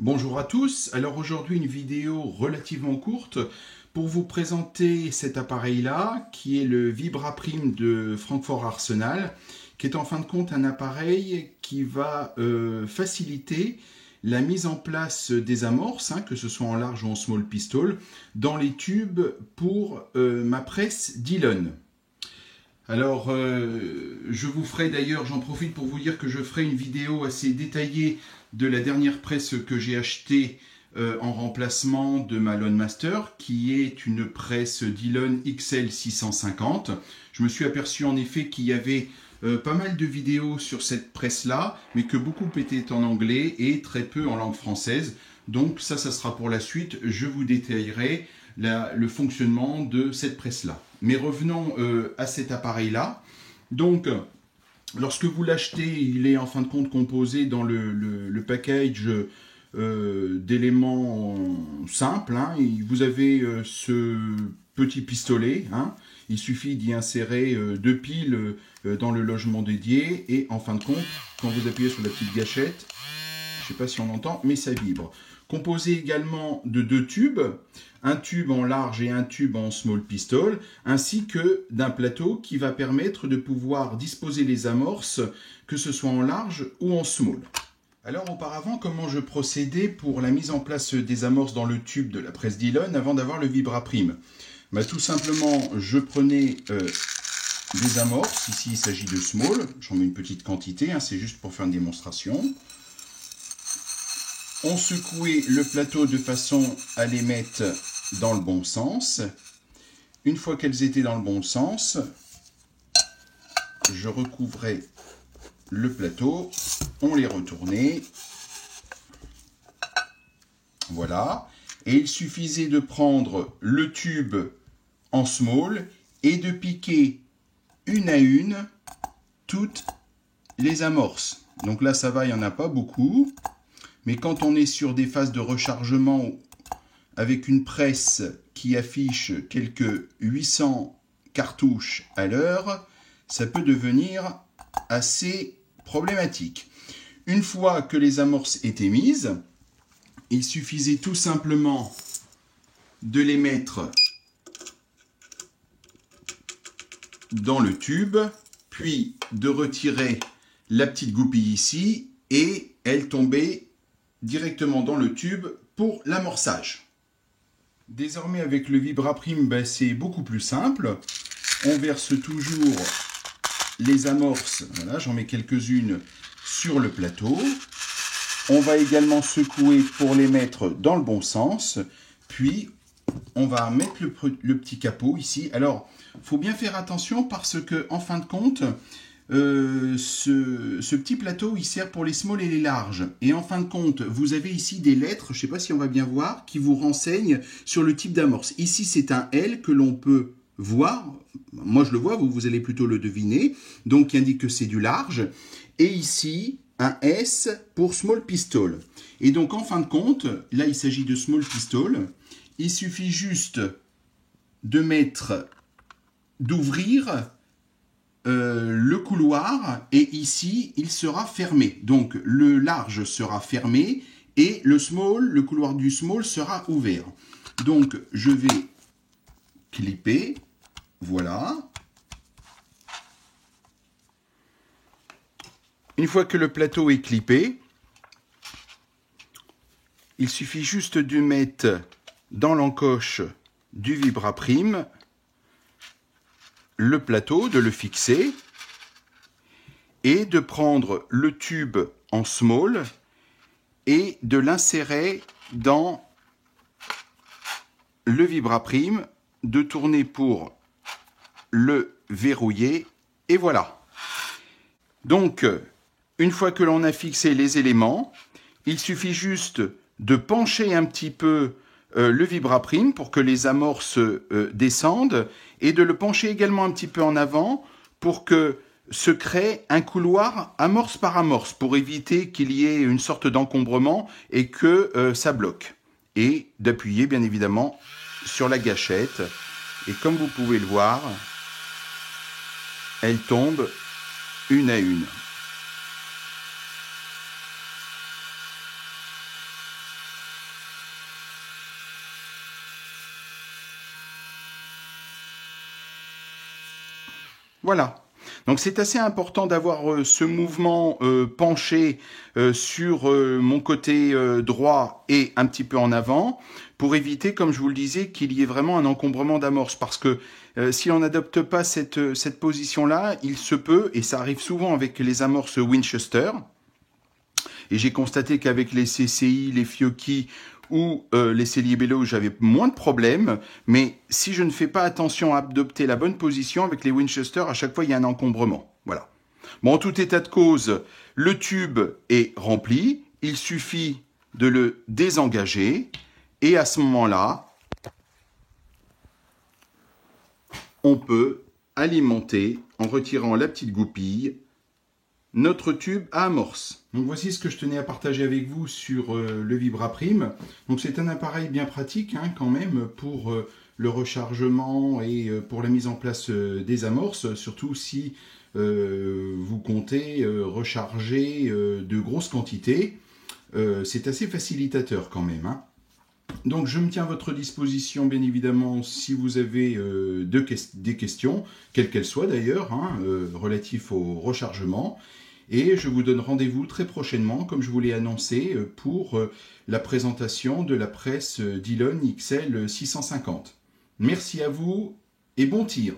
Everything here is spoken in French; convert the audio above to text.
Bonjour à tous, alors aujourd'hui une vidéo relativement courte pour vous présenter cet appareil-là qui est le Vibraprime de Francfort Arsenal, qui est en fin de compte un appareil qui va faciliter la mise en place des amorces, que ce soit en large ou en small pistol, dans les tubes pour ma presse Dillon. Alors, je vous ferai d'ailleurs, j'en profite pour vous dire que je ferai une vidéo assez détaillée de la dernière presse que j'ai achetée en remplacement de ma Lonemaster, qui est une presse Dillon XL 650. Je me suis aperçu en effet qu'il y avait pas mal de vidéos sur cette presse-là, mais que beaucoup étaient en anglais et très peu en langue française. Donc ça sera pour la suite, je vous détaillerai le fonctionnement de cette presse-là. Mais revenons à cet appareil-là. Donc, lorsque vous l'achetez, il est en fin de compte composé dans le package d'éléments simples. Vous avez ce petit pistolet. Il suffit d'y insérer deux piles dans le logement dédié. Et en fin de compte, quand vous appuyez sur la petite gâchette, je ne sais pas si on entend, mais ça vibre. Composé également de deux tubes, un tube en large et un tube en small pistol, ainsi que d'un plateau qui va permettre de pouvoir disposer les amorces, que ce soit en large ou en small. Alors auparavant, comment je procédais pour la mise en place des amorces dans le tube de la presse Dillon avant d'avoir le Vibraprime? Tout simplement, je prenais des amorces, ici il s'agit de small, j'en mets une petite quantité, c'est juste pour faire une démonstration. On secouait le plateau de façon à les mettre dans le bon sens. Une fois qu'elles étaient dans le bon sens, je recouvrais le plateau, on les retournait. Voilà. Et il suffisait de prendre le tube en small et de piquer une à une toutes les amorces. Donc là, ça va, il n'y en a pas beaucoup. Mais quand on est sur des phases de rechargement avec une presse qui affiche quelques 800 cartouches à l'heure, ça peut devenir assez problématique. Une fois que les amorces étaient mises, il suffisait tout simplement de les mettre dans le tube, puis de retirer la petite goupille ici, et elle tombait directement dans le tube pour l'amorçage. Désormais avec le Vibraprime, c'est beaucoup plus simple. On verse toujours les amorces, voilà, j'en mets quelques-unes sur le plateau. On va également secouer pour les mettre dans le bon sens. Puis on va mettre le petit capot ici. Alors, il faut bien faire attention parce que en fin de compte, ce petit plateau, il sert pour les small et les larges. Et en fin de compte, vous avez ici des lettres, je ne sais pas si on va bien voir, qui vous renseignent sur le type d'amorce. Ici, c'est un L que l'on peut voir. Moi, je le vois, vous allez plutôt le deviner. Donc, qui indique que c'est du large. Et ici, un S pour small pistol. Et donc, en fin de compte, là, il s'agit de small pistol. Il suffit juste d'ouvrir le couloir, et ici il sera fermé. Donc le large sera fermé et le couloir du small sera ouvert. Donc je vais clipper, voilà. Une fois que le plateau est clippé, il suffit juste de mettre dans l'encoche du Vibraprime le plateau, de le fixer et de prendre le tube en small et de l'insérer dans le Vibraprime, de tourner pour le verrouiller, et voilà. Donc, une fois que l'on a fixé les éléments, il suffit juste de pencher un petit peu le Vibraprime pour que les amorces descendent, et de le pencher également un petit peu en avant pour que se crée un couloir amorce par amorce, pour éviter qu'il y ait une sorte d'encombrement et que ça bloque. Et d'appuyer bien évidemment sur la gâchette, et comme vous pouvez le voir, elles tombent une à une. Voilà. Donc c'est assez important d'avoir ce mouvement penché sur mon côté droit et un petit peu en avant pour éviter, comme je vous le disais, qu'il y ait vraiment un encombrement d'amorce. Parce que si on n'adopte pas cette position-là, il se peut, et ça arrive souvent avec les amorces Winchester, et j'ai constaté qu'avec les CCI, les Fiocchi ou les Celiebello, j'avais moins de problèmes. Mais si je ne fais pas attention à adopter la bonne position, avec les Winchester, à chaque fois, il y a un encombrement. Voilà. Bon, en tout état de cause, le tube est rempli. Il suffit de le désengager. Et à ce moment-là, on peut alimenter, en retirant la petite goupille, notre tube à amorce. Donc voici ce que je tenais à partager avec vous sur le Vibraprime. Donc c'est un appareil bien pratique quand même pour le rechargement et pour la mise en place des amorces, surtout si vous comptez recharger de grosses quantités. C'est assez facilitateur quand même. Donc je me tiens à votre disposition bien évidemment si vous avez des questions, quelles qu'elles soient d'ailleurs, relatives au rechargement. Et je vous donne rendez-vous très prochainement, comme je vous l'ai annoncé, pour la présentation de la presse Dillon XL 650. Merci à vous et bon tir!